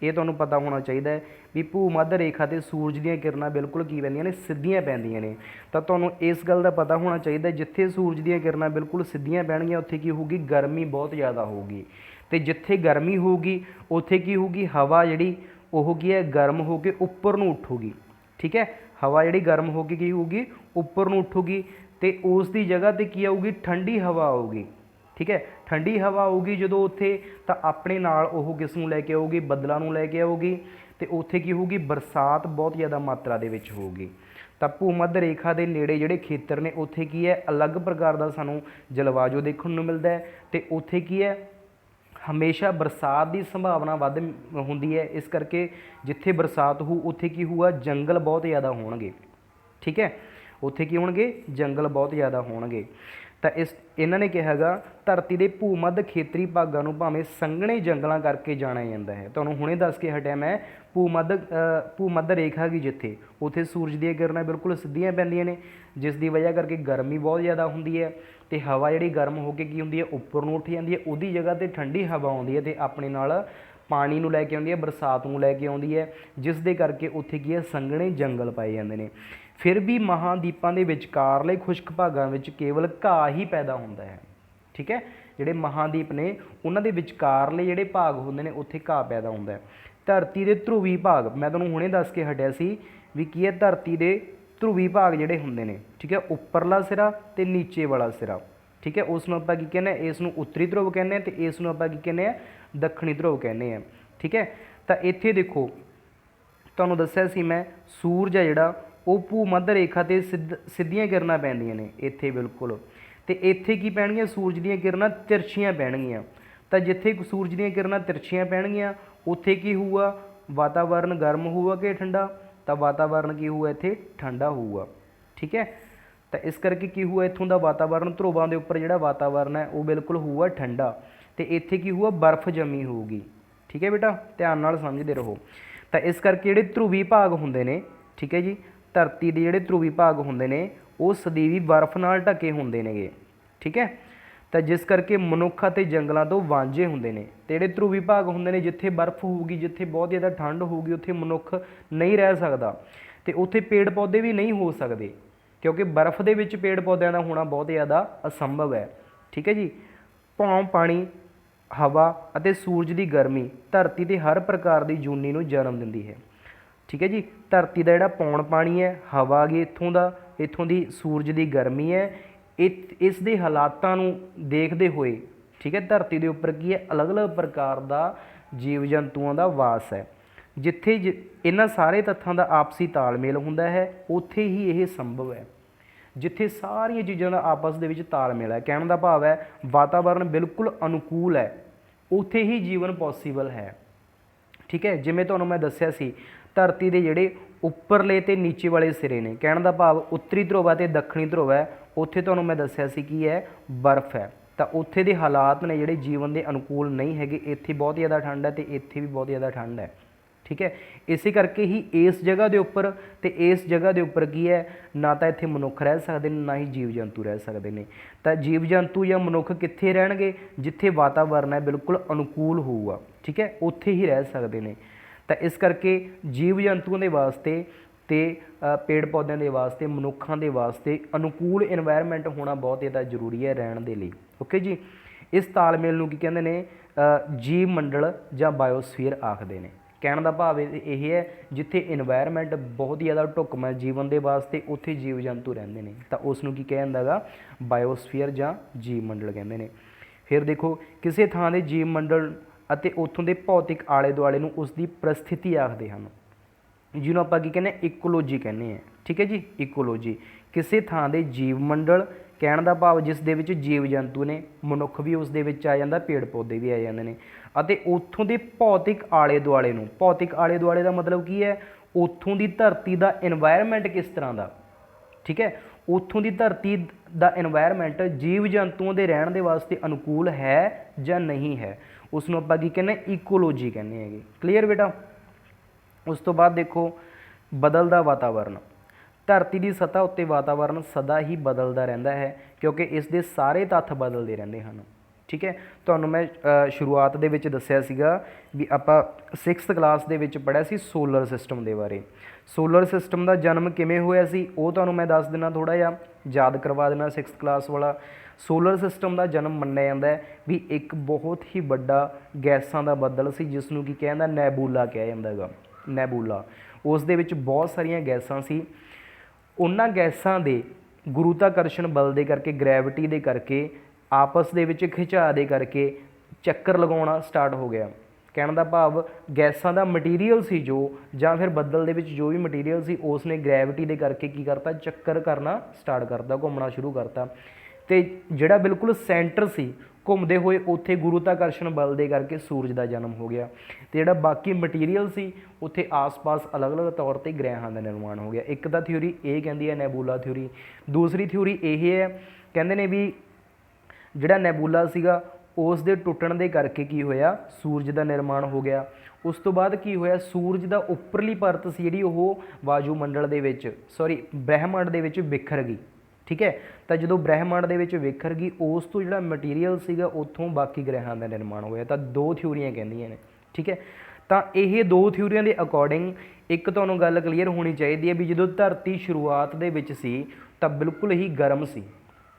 ਇਹ ਤੁਹਾਨੂੰ ਪਤਾ ਹੋਣਾ ਚਾਹੀਦਾ ਹੈ ਵੀ ਭੂ ਮੱਧ ਰੇਖਾ 'ਤੇ ਸੂਰਜ ਦੀਆਂ ਕਿਰਨਾਂ ਬਿਲਕੁਲ ਕੀ ਪੈਂਦੀਆਂ ਨੇ? ਸਿੱਧੀਆਂ ਪੈਂਦੀਆਂ ਨੇ। ਤਾਂ ਤੁਹਾਨੂੰ ਇਸ ਗੱਲ ਦਾ ਪਤਾ ਹੋਣਾ ਚਾਹੀਦਾ, ਜਿੱਥੇ ਸੂਰਜ ਦੀਆਂ ਕਿਰਨਾਂ ਬਿਲਕੁਲ ਸਿੱਧੀਆਂ ਪੈਣਗੀਆਂ ਉੱਥੇ ਕੀ ਹੋਊਗੀ? ਗਰਮੀ ਬਹੁਤ ਜ਼ਿਆਦਾ ਹੋਊਗੀ। ਅਤੇ ਜਿੱਥੇ ਗਰਮੀ ਹੋਊਗੀ ਉੱਥੇ ਕੀ ਹੋਊਗੀ? ਹਵਾ ਜਿਹੜੀ ਉਹ ਕੀ ਹੈ? ਗਰਮ ਹੋ ਕੇ ਉੱਪਰ ਨੂੰ ਉੱਠੂਗੀ। ਠੀਕ ਹੈ, ਹਵਾ ਜਿਹੜੀ ਗਰਮ ਹੋ ਕੇ ਕੀ ਹੋਊਗੀ? ਉੱਪਰ ਨੂੰ ਉੱਠੂਗੀ। ਅਤੇ ਉਸ ਦੀ ਜਗ੍ਹਾ 'ਤੇ ਕੀ ਆਊਗੀ? ਠੰਡੀ ਹਵਾ ਆਊਗੀ। ਠੀਕ ਹੈ, ਠੰਡੀ ਹਵਾ ਆਊਗੀ ਜਦੋਂ ਉੱਥੇ, ਤਾਂ ਆਪਣੇ ਨਾਲ ਉਹ ਕਿਸ ਨੂੰ ਲੈ ਕੇ ਆਊਗੀ? ਬੱਦਲਾਂ ਨੂੰ ਲੈ ਕੇ ਆਊਗੀ। ਅਤੇ ਉੱਥੇ ਕੀ ਹੋਊਗੀ? ਬਰਸਾਤ ਬਹੁਤ ਜ਼ਿਆਦਾ ਮਾਤਰਾ ਦੇ ਵਿੱਚ ਹੋਊਗੀ। ਤਾਂ ਭੂ ਮੱਧ ਰੇਖਾ ਦੇ ਨੇੜੇ ਜਿਹੜੇ ਖੇਤਰ ਨੇ ਉੱਥੇ ਕੀ ਹੈ? ਅਲੱਗ ਪ੍ਰਕਾਰ ਦਾ ਸਾਨੂੰ ਜਲਵਾਯੂ ਦੇਖਣ ਨੂੰ ਮਿਲਦਾ ਹੈ। ਅਤੇ ਉੱਥੇ ਕੀ ਹੈ? ਹਮੇਸ਼ਾ ਬਰਸਾਤ ਦੀ ਸੰਭਾਵਨਾ ਵੱਧ ਹੁੰਦੀ ਹੈ। ਇਸ ਕਰਕੇ ਜਿੱਥੇ ਬਰਸਾਤ ਹੋਊ ਉੱਥੇ ਕੀ ਹੋਊਗਾ? ਜੰਗਲ ਬਹੁਤ ਜ਼ਿਆਦਾ ਹੋਣਗੇ। ਠੀਕ ਹੈ, ਉੱਥੇ ਕੀ ਹੋਣਗੇ? ਜੰਗਲ ਬਹੁਤ ਜ਼ਿਆਦਾ ਹੋਣਗੇ। ਤਾਂ ਇਹਨਾਂ ਨੇ ਕਿਹਾ ਹੈਗਾ, ਧਰਤੀ ਦੇ ਭੂ ਮੱਧ ਖੇਤਰੀ ਭਾਗਾਂ ਨੂੰ ਭਾਵੇਂ ਸੰਘਣੇ ਜੰਗਲਾਂ ਕਰਕੇ ਜਾਣਿਆ ਜਾਂਦਾ ਹੈ। ਤੁਹਾਨੂੰ ਹੁਣੇ ਦੱਸ ਕੇ ਹਟਿਆ ਮੈਂ, ਭੂ ਮੱਧ ਰੇਖਾ ਹੈਗੀ ਜਿੱਥੇ, ਉੱਥੇ ਸੂਰਜ ਦੀਆਂ ਕਿਰਨਾਂ ਬਿਲਕੁਲ ਸਿੱਧੀਆਂ ਪੈਂਦੀਆਂ ਨੇ, ਜਿਸ ਦੀ ਵਜ੍ਹਾ ਕਰਕੇ ਗਰਮੀ ਬਹੁਤ ਜ਼ਿਆਦਾ ਹੁੰਦੀ ਹੈ। ਅਤੇ ਹਵਾ ਜਿਹੜੀ ਗਰਮ ਹੋ ਕੇ ਕੀ ਹੁੰਦੀ ਹੈ? ਉੱਪਰ ਨੂੰ ਉੱਠ ਜਾਂਦੀ ਹੈ। ਉਹਦੀ ਜਗ੍ਹਾ 'ਤੇ ਠੰਡੀ ਹਵਾ ਆਉਂਦੀ ਹੈ ਅਤੇ ਆਪਣੇ ਨਾਲ ਪਾਣੀ ਨੂੰ ਲੈ ਕੇ ਆਉਂਦੀ ਹੈ, ਬਰਸਾਤ ਨੂੰ ਲੈ ਕੇ ਆਉਂਦੀ ਹੈ, ਜਿਸ ਦੇ ਕਰਕੇ ਉੱਥੇ ਕੀ ਹੈ? ਸੰਘਣੇ ਜੰਗਲ ਪਾਏ ਜਾਂਦੇ ਨੇ। ਫਿਰ ਵੀ ਮਹਾਂਦੀਪਾਂ ਦੇ ਵਿਚਕਾਰਲੇ ਖੁਸ਼ਕ ਭਾਗਾਂ ਵਿੱਚ ਕੇਵਲ ਘਾਹ ਹੀ ਪੈਦਾ ਹੁੰਦਾ ਹੈ। ਠੀਕ ਹੈ, ਜਿਹੜੇ ਮਹਾਂਦੀਪ ਨੇ ਉਹਨਾਂ ਦੇ ਵਿਚਕਾਰਲੇ ਜਿਹੜੇ ਭਾਗ ਹੁੰਦੇ ਨੇ ਉੱਥੇ ਘਾਹ ਪੈਦਾ ਹੁੰਦਾ ਹੈ। ਧਰਤੀ ਦੇ ਧਰੂਵੀ ਭਾਗ ਮੈਂ ਤੁਹਾਨੂੰ ਹੁਣੇ ਦੱਸ ਕੇ ਹਟਿਆ ਸੀ ਵੀ ਕੀ ਹੈ, ਧਰਤੀ ਦੇ ਧਰੂਵੀ ਭਾਗ ਜਿਹੜੇ ਹੁੰਦੇ ਨੇ, ਠੀਕ ਹੈ, ਉੱਪਰਲਾ ਸਿਰਾ ਤੇ ਨੀਚੇ ਵਾਲਾ ਸਿਰਾ, ਠੀਕ ਹੈ, ਉਸ ਨੂੰ ਆਪਾਂ ਕੀ ਕਹਿੰਦੇ ਹਾਂ, ਇਸ ਨੂੰ ਉੱਤਰੀ ਧਰੁਵ ਕਹਿੰਦੇ ਹਾਂ ਤੇ ਇਸ ਨੂੰ ਆਪਾਂ ਕੀ ਕਹਿੰਦੇ ਹਾਂ, ਦੱਖਣੀ ਧਰੁਵ ਕਹਿੰਦੇ ਹਾਂ, ਠੀਕ ਹੈ। ਤਾਂ ਇੱਥੇ ਦੇਖੋ ਤੁਹਾਨੂੰ ਦੱਸਿਆ ਸੀ ਮੈਂ, ਸੂਰਜ ਆ ਜਿਹੜਾ ਉਹ ਭੂ ਮੱਧ ਰੇਖਾ 'ਤੇ ਸਿੱਧੀਆਂ ਕਿਰਨਾਂ ਪੈਂਦੀਆਂ ਨੇ ਇੱਥੇ ਬਿਲਕੁਲ, ਅਤੇ ਇੱਥੇ ਕੀ ਪੈਣਗੀਆਂ, ਸੂਰਜ ਦੀਆਂ ਕਿਰਨਾਂ ਤਿਰਛੀਆਂ ਪੈਣਗੀਆਂ। ਤਾਂ ਜਿੱਥੇ ਸੂਰਜ ਦੀਆਂ ਕਿਰਨਾਂ ਤਿਰਛੀਆਂ ਪੈਣਗੀਆਂ ਉੱਥੇ ਕੀ ਹੋਊਗਾ, ਵਾਤਾਵਰਨ ਗਰਮ ਹੋਊਗਾ ਕਿ ਠੰਡਾ, ਤਾਂ ਵਾਤਾਵਰਨ ਕੀ ਹੋਊਗਾ ਇੱਥੇ ਠੰਡਾ ਹੋਊਗਾ, ਠੀਕ ਹੈ। ਤਾਂ ਇਸ ਕਰਕੇ ਕੀ ਹੋਊਗਾ, ਇੱਥੋਂ ਦਾ ਵਾਤਾਵਰਨ ਧਰੁਵਾਂ ਦੇ ਉੱਪਰ ਜਿਹੜਾ ਵਾਤਾਵਰਨ ਹੈ ਉਹ ਬਿਲਕੁਲ ਹੋਊਗਾ ਠੰਡਾ, ਅਤੇ ਇੱਥੇ ਕੀ ਹੋਊਗਾ, ਬਰਫ਼ ਜੰਮੀ ਹੋਊਗੀ, ਠੀਕ ਹੈ ਬੇਟਾ, ਧਿਆਨ ਨਾਲ ਸਮਝਦੇ ਰਹੋ। ਤਾਂ ਇਸ ਕਰਕੇ ਜਿਹੜੇ ਧਰੂਵੀ ਭਾਗ ਹੁੰਦੇ ਨੇ, ਠੀਕ ਹੈ ਜੀ, ਧਰਤੀ ਦੇ ਜਿਹੜੇ ਧਰੂਵੀ ਭਾਗ ਹੁੰਦੇ ਨੇ ਉਹ ਸਦੀਵੀ ਬਰਫ਼ ਨਾਲ ਢਕੇ ਹੁੰਦੇ ਨੇਗੇ, ਠੀਕ ਹੈ। ਤਾਂ ਜਿਸ ਕਰਕੇ ਮਨੁੱਖ ਅਤੇ ਜੰਗਲਾਂ ਤੋਂ ਵਾਂਝੇ ਹੁੰਦੇ ਨੇ, ਅਤੇ ਜਿਹੜੇ ਧਰੂਵੀ ਭਾਗ ਹੁੰਦੇ ਨੇ ਜਿੱਥੇ ਬਰਫ਼ ਹੋਊਗੀ, ਜਿੱਥੇ ਬਹੁਤ ਜ਼ਿਆਦਾ ਠੰਡ ਹੋਊਗੀ, ਉੱਥੇ ਮਨੁੱਖ ਨਹੀਂ ਰਹਿ ਸਕਦਾ, ਅਤੇ ਉੱਥੇ ਪੇੜ ਪੌਦੇ ਵੀ ਨਹੀਂ ਹੋ ਸਕਦੇ, ਕਿਉਂਕਿ ਬਰਫ਼ ਦੇ ਵਿੱਚ ਪੇੜ ਪੌਦਿਆਂ ਦਾ ਹੋਣਾ ਬਹੁਤ ਜ਼ਿਆਦਾ ਅਸੰਭਵ ਹੈ, ਠੀਕ ਹੈ ਜੀ। ਭੌਂ ਪਾਣੀ, ਹਵਾ ਅਤੇ ਸੂਰਜ ਦੀ ਗਰਮੀ ਧਰਤੀ 'ਤੇ ਹਰ ਪ੍ਰਕਾਰ ਦੀ ਜੂਨੀ ਨੂੰ ਜਨਮ ਦਿੰਦੀ ਹੈ, ਠੀਕ ਹੈ ਜੀ। ਧਰਤੀ ਦਾ ਜਿਹੜਾ ਪੌਣ ਪਾਣੀ ਹੈ, ਹਵਾ ਗਈ ਇੱਥੋਂ ਦੀ ਸੂਰਜ ਦੀ ਗਰਮੀ ਹੈ, ਇਸ ਦੇ ਹਾਲਾਤਾਂ ਨੂੰ ਦੇਖਦੇ ਹੋਏ, ਠੀਕ ਹੈ, ਧਰਤੀ ਦੇ ਉੱਪਰ ਕੀ ਹੈ, ਅਲੱਗ-ਅਲੱਗ ਪ੍ਰਕਾਰ ਦਾ ਜੀਵ ਜੰਤੂਆਂ ਦਾ ਵਾਸ ਹੈ। ਜਿੱਥੇ ਇਹਨਾਂ ਸਾਰੇ ਤੱਥਾਂ ਦਾ ਆਪਸੀ ਤਾਲਮੇਲ ਹੁੰਦਾ ਹੈ ਉੱਥੇ ਹੀ ਇਹ ਸੰਭਵ ਹੈ। ਜਿੱਥੇ ਸਾਰੀਆਂ ਚੀਜ਼ਾਂ ਦਾ ਆਪਸ ਦੇ ਵਿੱਚ ਤਾਲਮੇਲ ਹੈ, ਕਹਿਣ ਦਾ ਭਾਵ ਹੈ ਵਾਤਾਵਰਨ ਬਿਲਕੁਲ ਅਨੁਕੂਲ ਹੈ, ਉੱਥੇ ਹੀ ਜੀਵਨ ਪੋਸੀਬਲ ਹੈ, ਠੀਕ ਹੈ। ਜਿਵੇਂ ਤੁਹਾਨੂੰ ਮੈਂ ਦੱਸਿਆ ਸੀ, ਧਰਤੀ ਦੇ ਜਿਹੜੇ ਉੱਪਰਲੇ ਅਤੇ ਨੀਚੇ ਵਾਲੇ ਸਿਰੇ ਨੇ, ਕਹਿਣ ਦਾ ਭਾਵ ਉੱਤਰੀ ਧਰੁਵ ਅਤੇ ਦੱਖਣੀ ਧਰੁਵ ਹੈ, ਉੱਥੇ ਤੁਹਾਨੂੰ ਮੈਂ ਦੱਸਿਆ ਸੀ ਕੀ ਹੈ, ਬਰਫ਼ ਹੈ। ਤਾਂ ਉੱਥੇ ਦੇ ਹਾਲਾਤ ਨੇ ਜਿਹੜੇ ਜੀਵਨ ਦੇ ਅਨੁਕੂਲ ਨਹੀਂ ਹੈਗੇ, ਇੱਥੇ ਬਹੁਤ ਜ਼ਿਆਦਾ ਠੰਡ ਹੈ ਅਤੇ ਇੱਥੇ ਵੀ ਬਹੁਤ ਜ਼ਿਆਦਾ ਠੰਡ ਹੈ, ਠੀਕ ਹੈ। ਇਸੇ ਕਰਕੇ ਹੀ ਇਸ ਜਗ੍ਹਾ ਦੇ ਉੱਪਰ ਅਤੇ ਇਸ ਜਗ੍ਹਾ ਦੇ ਉੱਪਰ ਕੀ ਹੈ, ਨਾ ਤਾਂ ਇੱਥੇ ਮਨੁੱਖ ਰਹਿ ਸਕਦੇ ਨੇ, ਨਾ ਹੀ ਜੀਵ ਜੰਤੂ ਰਹਿ ਸਕਦੇ ਨੇ। ਤਾਂ ਜੀਵ ਜੰਤੂ ਜਾਂ ਮਨੁੱਖ ਕਿੱਥੇ ਰਹਿਣਗੇ, ਜਿੱਥੇ ਵਾਤਾਵਰਨ ਹੈ ਬਿਲਕੁਲ ਅਨੁਕੂਲ ਹੋਊਗਾ, ਠੀਕ ਹੈ, ਉੱਥੇ ਹੀ ਰਹਿ ਸਕਦੇ ਨੇ। ਤਾਂ ਇਸ ਕਰਕੇ ਜੀਵ ਜੰਤੂਆਂ ਦੇ ਵਾਸਤੇ ਅਤੇ ਪੇੜ ਪੌਦਿਆਂ ਦੇ ਵਾਸਤੇ, ਮਨੁੱਖਾਂ ਦੇ ਵਾਸਤੇ ਅਨੁਕੂਲ ਇਨਵਾਇਰਮੈਂਟ ਹੋਣਾ ਬਹੁਤ ਜ਼ਿਆਦਾ ਜ਼ਰੂਰੀ ਹੈ ਰਹਿਣ ਦੇ ਲਈ, ਓਕੇ ਜੀ। ਇਸ ਤਾਲਮੇਲ ਨੂੰ ਕੀ ਕਹਿੰਦੇ ਨੇ, ਜੀਵ ਮੰਡਲ ਜਾਂ ਬਾਇਓਸਫੀਅਰ ਆਖਦੇ ਨੇ। ਕਹਿਣ ਦਾ ਭਾਵ ਇਹ ਹੈ ਜਿੱਥੇ ਇਨਵਾਇਰਮੈਂਟ ਬਹੁਤ ਜ਼ਿਆਦਾ ਢੁਕਵਾਂ ਜੀਵਨ ਦੇ ਵਾਸਤੇ, ਉੱਥੇ ਜੀਵ ਜੰਤੂ ਰਹਿੰਦੇ ਨੇ, ਤਾਂ ਉਸ ਨੂੰ ਕੀ ਕਿਹਾ ਜਾਂਦਾ ਗਾ, ਬਾਇਓਸਫੀਅਰ ਜਾਂ ਜੀਵ ਮੰਡਲ ਕਹਿੰਦੇ ਨੇ। ਫਿਰ ਦੇਖੋ, ਕਿਸੇ ਥਾਂ ਦੇ ਜੀਵ ਮੰਡਲ ਅਤੇ ਉੱਥੋਂ ਦੇ ਭੌਤਿਕ ਆਲੇ ਦੁਆਲੇ ਨੂੰ ਉਸ ਦੀ ਪ੍ਰਸਥਿਤੀ ਆਖਦੇ ਹਨ, ਜਿਹਨੂੰ ਆਪਾਂ ਕੀ ਕਹਿੰਦੇ, ਇਕੋਲੋਜੀ ਕਹਿੰਦੇ ਹਾਂ, ਠੀਕ ਹੈ ਜੀ, ਇਕੋਲੋਜੀ। ਕਿਸੇ ਥਾਂ ਦੇ ਜੀਵ ਮੰਡਲ, ਕਹਿਣ ਦਾ ਭਾਵ ਜਿਸ ਦੇ ਵਿੱਚ ਜੀਵ ਜੰਤੂ ਨੇ, ਮਨੁੱਖ ਵੀ ਉਸ ਦੇ ਵਿੱਚ ਆ ਜਾਂਦਾ, ਪੇੜ ਪੌਦੇ ਵੀ ਆ ਜਾਂਦੇ ਨੇ, ਅਤੇ ਉੱਥੋਂ ਦੇ ਭੌਤਿਕ ਆਲੇ ਦੁਆਲੇ ਨੂੰ, ਭੌਤਿਕ ਆਲੇ ਦੁਆਲੇ ਦਾ ਮਤਲਬ ਕੀ ਹੈ, ਉੱਥੋਂ ਦੀ ਧਰਤੀ ਦਾ ਇਨਵਾਇਰਮੈਂਟ ਕਿਸ ਤਰ੍ਹਾਂ ਦਾ, ਠੀਕ ਹੈ, ਉੱਥੋਂ ਦੀ ਧਰਤੀ ਦਾ ਇਨਵਾਇਰਮੈਂਟ ਜੀਵ ਜੰਤੂਆਂ ਦੇ ਰਹਿਣ ਦੇ ਵਾਸਤੇ ਅਨੁਕੂਲ ਹੈ ਜਾਂ ਨਹੀਂ ਹੈ, ਉਸ ਨੂੰ ਆਪਾਂ ਕੀ ਕਹਿੰਦੇ, ਇਕੋਲੋਜੀ ਕਹਿੰਦੇ ਹੈਗੇ। ਕਲੀਅਰ ਬੇਟਾ। ਉਸ ਤੋਂ ਬਾਅਦ ਦੇਖੋ, ਬਦਲਦਾ ਵਾਤਾਵਰਨ। ਧਰਤੀ ਦੀ ਸਤ੍ਹਾ ਉੱਤੇ ਵਾਤਾਵਰਨ ਸਦਾ ਹੀ ਬਦਲਦਾ ਰਹਿੰਦਾ ਹੈ, ਕਿਉਂਕਿ ਇਸ ਦੇ ਸਾਰੇ ਤੱਥ ਬਦਲਦੇ ਰਹਿੰਦੇ ਹਨ, ਠੀਕ ਹੈ। ਤੁਹਾਨੂੰ ਮੈਂ ਸ਼ੁਰੂਆਤ ਦੇ ਵਿੱਚ ਦੱਸਿਆ ਸੀਗਾ ਵੀ ਆਪਾਂ 6th ਕਲਾਸ ਦੇ ਵਿੱਚ ਪੜ੍ਹਿਆ ਸੀ ਸੋਲਰ ਸਿਸਟਮ ਦੇ ਬਾਰੇ। ਸੋਲਰ ਸਿਸਟਮ ਦਾ ਜਨਮ ਕਿਵੇਂ ਹੋਇਆ ਸੀ ਉਹ ਤੁਹਾਨੂੰ ਮੈਂ ਦੱਸ ਦਿੰਦਾ, ਥੋੜ੍ਹਾ ਜਿਹਾ ਯਾਦ ਕਰਵਾ ਦੇਣਾ 6th ਕਲਾਸ ਵਾਲਾ। ਸੋਲਰ ਸਿਸਟਮ ਦਾ ਜਨਮ ਮੰਨਿਆ ਜਾਂਦਾ ਹੈ ਵੀ ਇੱਕ ਬਹੁਤ ਹੀ ਵੱਡਾ ਗੈਸਾਂ ਦਾ ਬੱਦਲ ਸੀ, ਜਿਸ ਨੂੰ ਕੀ ਕਹਿੰਦਾ, ਨੈਬੂਲਾ ਕਿਹਾ ਜਾਂਦਾ ਹੈਗਾ, ਨੈਬੂਲਾ। ਉਸ ਦੇ ਵਿੱਚ ਬਹੁਤ ਸਾਰੀਆਂ ਗੈਸਾਂ ਸੀ, ਉਹਨਾਂ ਗੈਸਾਂ ਦੇ ਗੁਰੂਤਾਕਰਸ਼ਣ ਬਲ ਦੇ ਕਰਕੇ, ਗ੍ਰੈਵਿਟੀ ਦੇ ਕਰਕੇ, ਆਪਸ ਦੇ ਵਿੱਚ ਖਿਚਾਅ ਦੇ ਕਰਕੇ ਚੱਕਰ ਲਗਾਉਣਾ ਸਟਾਰਟ ਹੋ ਗਿਆ। ਕਹਿਣ ਦਾ ਭਾਵ ਗੈਸਾਂ ਦਾ ਮਟੀਰੀਅਲ ਸੀ ਜੋ, ਜਾਂ ਫਿਰ ਬੱਦਲ ਦੇ ਵਿੱਚ ਜੋ ਵੀ ਮਟੀਰੀਅਲ ਸੀ, ਉਸ ਨੇ ਗ੍ਰੈਵਿਟੀ ਦੇ ਕਰਕੇ ਕੀ ਕਰਤਾ, ਚੱਕਰ ਕਰਨਾ ਸਟਾਰਟ ਕਰਤਾ, ਘੁੰਮਣਾ ਸ਼ੁਰੂ ਕਰਤਾ, ਅਤੇ ਜਿਹੜਾ ਬਿਲਕੁਲ ਸੈਂਟਰ ਸੀ ਘੁੰਮਦੇ ਹੋਏ, ਉੱਥੇ ਗੁਰੂਤਾਕਰਸ਼ਣ ਬਲ ਦੇ ਕਰਕੇ ਸੂਰਜ ਦਾ ਜਨਮ ਹੋ ਗਿਆ, ਅਤੇ ਜਿਹੜਾ ਬਾਕੀ ਮਟੀਰੀਅਲ ਸੀ ਉੱਥੇ ਆਸ-ਪਾਸ ਅਲੱਗ-ਅਲੱਗ ਤੌਰ 'ਤੇ ਗ੍ਰਹਿਾਂ ਦਾ ਨਿਰਮਾਣ ਹੋ ਗਿਆ। ਇੱਕ ਤਾਂ ਥਿਊਰੀ ਇਹ ਕਹਿੰਦੀ ਹੈ ਨੈਬੂਲਾ ਥਿਊਰੀ। ਦੂਸਰੀ ਥਿਊਰੀ ਇਹ ਹੈ, ਕਹਿੰਦੇ ਨੇ ਵੀ ਜਿਹੜਾ ਨੈਬੂਲਾ ਸੀਗਾ ਉਸ ਦੇ ਟੁੱਟਣ ਦੇ ਕਰਕੇ ਕੀ ਹੋਇਆ, ਸੂਰਜ ਦਾ ਨਿਰਮਾਣ ਹੋ ਗਿਆ। ਉਸ ਤੋਂ ਬਾਅਦ ਕੀ ਹੋਇਆ, ਸੂਰਜ ਦਾ ਉੱਪਰਲੀ ਪਰਤ ਸੀ ਜਿਹੜੀ ਉਹ ਵਾਯੂਮੰਡਲ ਦੇ ਵਿੱਚ, ਬ੍ਰਹਿਮੰਡ ਦੇ ਵਿੱਚ ਵਿਖਰ ਗਈ, ਠੀਕ ਹੈ। ਤਾਂ ਜਦੋਂ ਬ੍ਰਹਿਮੰਡ ਦੇ ਵਿੱਚ ਵਿਖਰ ਗਈ, ਉਸ ਤੋਂ ਜਿਹੜਾ ਮਟੀਰੀਅਲ ਸੀਗਾ ਉੱਥੋਂ ਬਾਕੀ ਗ੍ਰਹਿਾਂ ਦਾ ਨਿਰਮਾਣ ਹੋਇਆ। ਤਾਂ ਦੋ ਥਿਊਰੀਆਂ ਕਹਿੰਦੀਆਂ ਨੇ, ਠੀਕ ਹੈ। ਤਾਂ ਇਹ ਦੋ ਥਿਊਰੀਆਂ ਦੇ ਅਕੋਰਡਿੰਗ ਇੱਕ ਤੁਹਾਨੂੰ ਗੱਲ ਕਲੀਅਰ ਹੋਣੀ ਚਾਹੀਦੀ ਹੈ ਵੀ ਜਦੋਂ ਧਰਤੀ ਸ਼ੁਰੂਆਤ ਦੇ ਵਿੱਚ ਸੀ ਤਾਂ ਬਿਲਕੁਲ ਹੀ ਗਰਮ ਸੀ,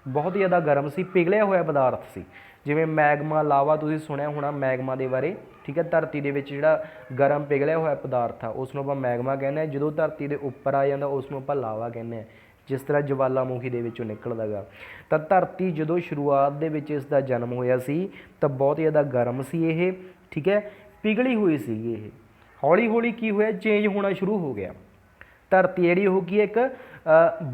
ਬਹੁਤ ਜ਼ਿਆਦਾ ਗਰਮ ਸੀ, ਪਿਘਲਿਆ ਹੋਇਆ ਪਦਾਰਥ ਸੀ। ਜਿਵੇਂ ਮੈਗਮਾ ਲਾਵਾ ਤੁਸੀਂ ਸੁਣਿਆ ਹੋਣਾ ਮੈਗਮਾ ਦੇ ਬਾਰੇ, ਠੀਕ ਹੈ। ਧਰਤੀ ਦੇ ਵਿੱਚ ਜਿਹੜਾ ਗਰਮ ਪਿਘਲਿਆ ਹੋਇਆ ਪਦਾਰਥ ਆ ਉਸ ਨੂੰ ਆਪਾਂ ਮੈਗਮਾ ਕਹਿੰਦੇ ਹਾਂ। ਜਦੋਂ ਧਰਤੀ ਦੇ ਉੱਪਰ ਆ ਜਾਂਦਾ ਉਸ ਨੂੰ ਆਪਾਂ ਲਾਵਾ ਕਹਿੰਦੇ ਹਾਂ, ਜਿਸ ਤਰ੍ਹਾਂ ਜਵਾਲਾਮੁਖੀ ਦੇ ਵਿੱਚੋਂ ਨਿਕਲਦਾ ਗਾ। ਤਾਂ ਧਰਤੀ ਜਦੋਂ ਸ਼ੁਰੂਆਤ ਦੇ ਵਿੱਚ ਇਸ ਦਾ ਜਨਮ ਹੋਇਆ ਸੀ ਤਾਂ ਬਹੁਤ ਜ਼ਿਆਦਾ ਗਰਮ ਸੀ ਇਹ, ਠੀਕ ਹੈ, ਪਿਘਲੀ ਹੋਈ ਸੀਗੀ ਇਹ। ਹੌਲੀ ਹੌਲੀ ਕੀ ਹੋਇਆ, ਚੇਂਜ ਹੋਣਾ ਸ਼ੁਰੂ ਹੋ ਗਿਆ। ਧਰਤੀ ਜਿਹੜੀ ਉਹ ਕੀ ਇੱਕ